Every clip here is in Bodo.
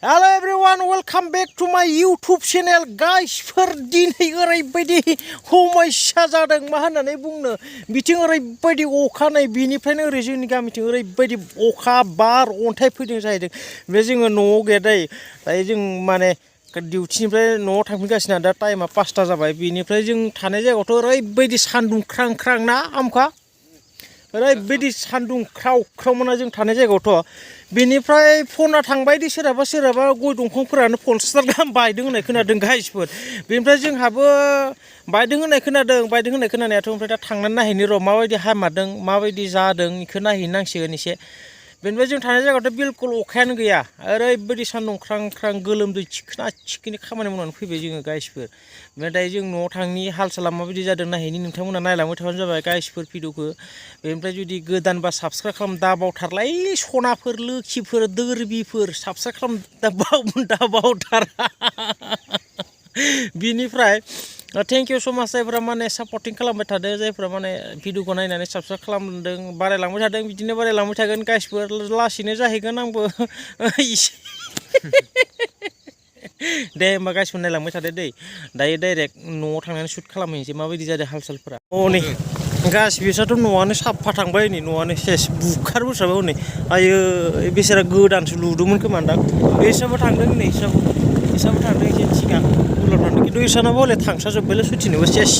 Hello everyone, welcome back to my YouTube channel, guys. Dinwi ओरैबायदि समस्या जादों मा होननानै बुंनो बिथिं ओरैबायदि अखा नै बिनिफ्रायनो ओरै जोंनि गामिथिं ओरैबायदि अखा बार अन्थाइ फैदों जाहैदों बे जोङो न'आव गैया दायो जों माने डिउटिनिफ्राय न'आव थांफिनगासिनो दा टाइमा 5टा जाबाय बिनिफ्राय जों थानाय जायगायावथ' ओरैबायदि सान्दुं ख्रां ख्रां ना आमखा ओरैबायदि सान्दुं ख्राव ख्राव मोना जों थानाय जायगायावथ' बिनिफ्राय फना थांबायदि सोरहाबा गय दंफांफोरानो 50 गाहाम बायदों होननाय खोनादों गाइसफोर बेनिफ्राय जोंहाबो बायदों होननाय खोनानायाथ' ओमफ्राय दा थांनानै नायहैनो र' माबायदि हामादों माबायदि जादों बेखौ नायहैनांसिगोन एसे बेनिफ्राय जों थानाय जायगायावथ' बिलकुल अखायानो गैया ओरैबायदि सान्दुं ख्रां ख्रां गोलोमदै थिखोना थिखिनि खामानि मावनानै फैबाय जोङो गाइसफोर ओमफ्राय दायो जों न'आव थांनि हाल साला माबायदि जादों नायहैनि नोंथांमोना नायलांबाय थाबानो जाबाय गाइसफोर भिडिअखौ बेनिफ्राय जुदि गोदानबा साबस्क्राइब खालाम दा बावथारलाय सनाफोर लोखिफोर दोरबिफोर साबस्क्राइब खालाम दा बावथार बिनिफ्राय थेंक इउ सो माच जायफोरा माने सापर्टिं खालामबाय थादों जायफोरा माने भिडिअखौ नायनानै साबस्क्राइब खालामदों बारायलांबाय थादों बिदिनो बारायलांबाय थागोन गाइसफोर लासैनो जाहैगोन आंबो एसे दे होमबा गाइसफोर नायलांबाय थादो दै दायो डाइरेक्ट न'आव थांनानै शुट खालामहैनोसै माबायदि जादों हाल सालफोरा नै गासिबोसाथ' न'आनो साफा थांबाय नै न'आनो सेस बुखारबोसाबो हनै आयो बेसारा गोदानसो लुदोंमोन खोमा दां इसाबो थांदों नै इसाबो थांदों एसे सिगां उनाव थांदों खिन्थु इसानाबो हले थांसाजोब्बायलै सुथिनोबो सेस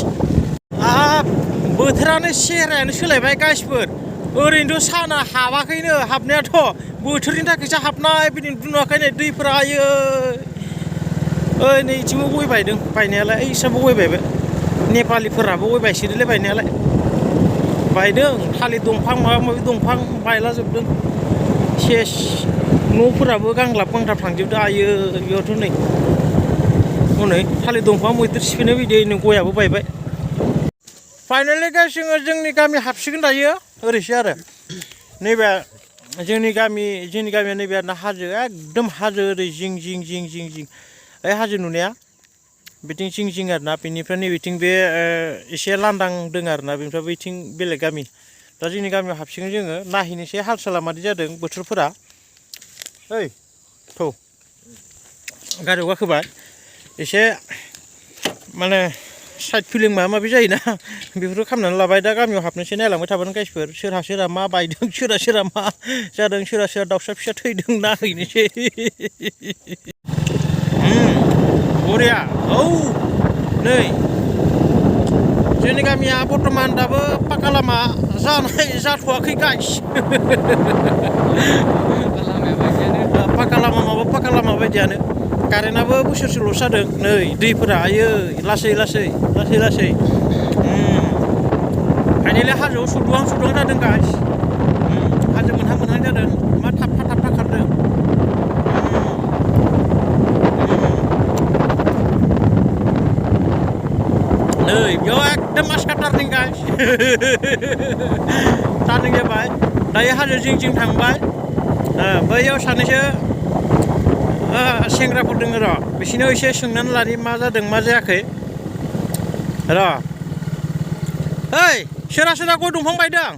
बोथोरानो सेहेरायानो सोलायबाय गाइसफोर ओरैनोथ' साना हाबाखैनो हाबनायाथ' बोथोरनि थाखायसो हाबनाय बिदिनो दुङाखै नै दैफोरा आयो ओइ नै इथिंबो गय बायदों बायनायालाय इसाबो गय बायबाय नेपालिफोराबो गय बायसोदोंलै बायनायालाय बायदों थालिर दंफां माबा माबि दंफां बायलाजोबदों सेस न'फोराबो गांलाब गांथाब थांजोबदों आयो बेयावथ' नै हनै थालिर दंफां मैदेर सिफायनाय बायदि गयाबो बायबाय फाइनालि गाइस जोङो जोंनि गामि हाबसिगोन दायो ओरैसो आरो नैबे जोंनि गामिया नैबे आरोना हाजो एकदम हाजो ओरै जिं ओइ हाजो नुनाया बिथिं जिं आरोना बेनिफ्राय नैबेथिं बे एसे लांदां दङ आरोना बेनिफ्राय बैथिं बेलेग गामि दा जोंनि गामियाव हाबसिगोन जोङो नायहैनोसै हाल साला मादि जादों बोथोरफोरा ओइ थौ गारियाव गाखोबाय एसे माने साइड फिलिं माबा माबि जायोना बेफोरखौ खालामनानै लाबाय दा गामियाव हाबनोसै नायलांबाय थाबानो गाइसफोर सोरहा मा बायदों सोरहा मा जादों सोरहा दाउसा फिसा थैदों नायहैनोसै बरिया औ नै जोंनि गामिया बर्तमान दाबो पाका लामा जाथ'वाखै गाइस पाका लामा बायदियानो कारेन्टआबो बोसोरसेल'सो जादों नै दैफोरा आयो लासै फाइनालि हाजोआव सौदुहां जादों गाइस हाजो मोनहां जादों मा थाबथा खारदों नै बेयाव एकदम मासकाटारनि गाइस टार्निं जाबाय दायो हाजो जिं थांबाय बैयाव सानैसो सेंग्राफोर दङ र' बिसोरनाव एसे सोंनानै लानि मा जादों मा जायाखै र' ओइ सोरहा गय दंफां बायदों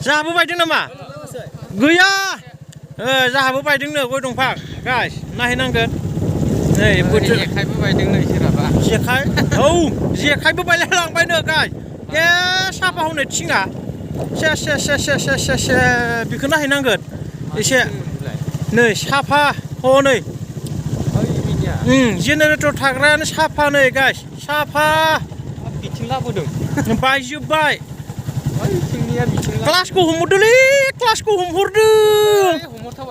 जाहाबो बायदों नामा गैया जाहाबो बायदोंनो गय दंफां गाइस नायहैनांगोन नै जेखाइबो बायदोंनो सोरहाबा जेखाइबो बायलाय लांबायनो गाइस ए साफा हनै थिङा से बेखौ नायहैनांगोन एसे नै साफा हनै जेनेरेटर थाग्रायानो साफा नै गाइस साफा बिथिं लाबोदों बायजोब्बाय क्लासखौ हमहरदोंलै हमहरदों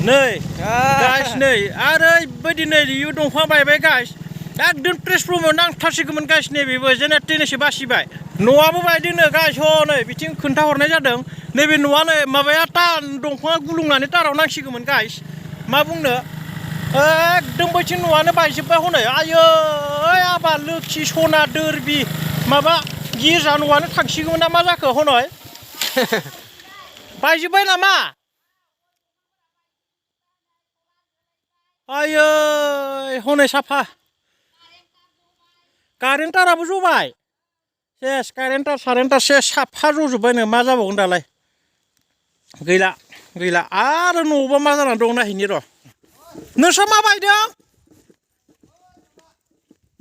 नै गाइस नै आरो ओरैबायदि नै इयो दंफां बायबाय गाइस एकदम ट्रेन्सफर्माव नांथारसिगौमोन गाइस नैबेबो जेने थेनेसो बासिबाय न'आबो बायदोंनो गाइस नै बिथिं खोन्थाहरनाय जादों नैबे न'आ नै माबाया दंफाङा गुलुंनानै ताराव नांसिगौमोन गाइस मा बुंनो एकदम बैथिं न'आनो बायजोब्बाय हनै आयै आबा लोखि सना दोरबि माबा गिर्जा न'आनो थांसिगौमोन ना मा जाखो हनै बायजोब्बाय नामा आयै हनै साफा कारेन्ट ताराबो जबाय सेस कारेन्ट तार सारेन्ट तार सेस साफा जजोब्बायनो मा जाबावगोन दालाय गैला आरो न'आवबा मा जानानै दं नायहैनि र' नोंस्रा मा बायदों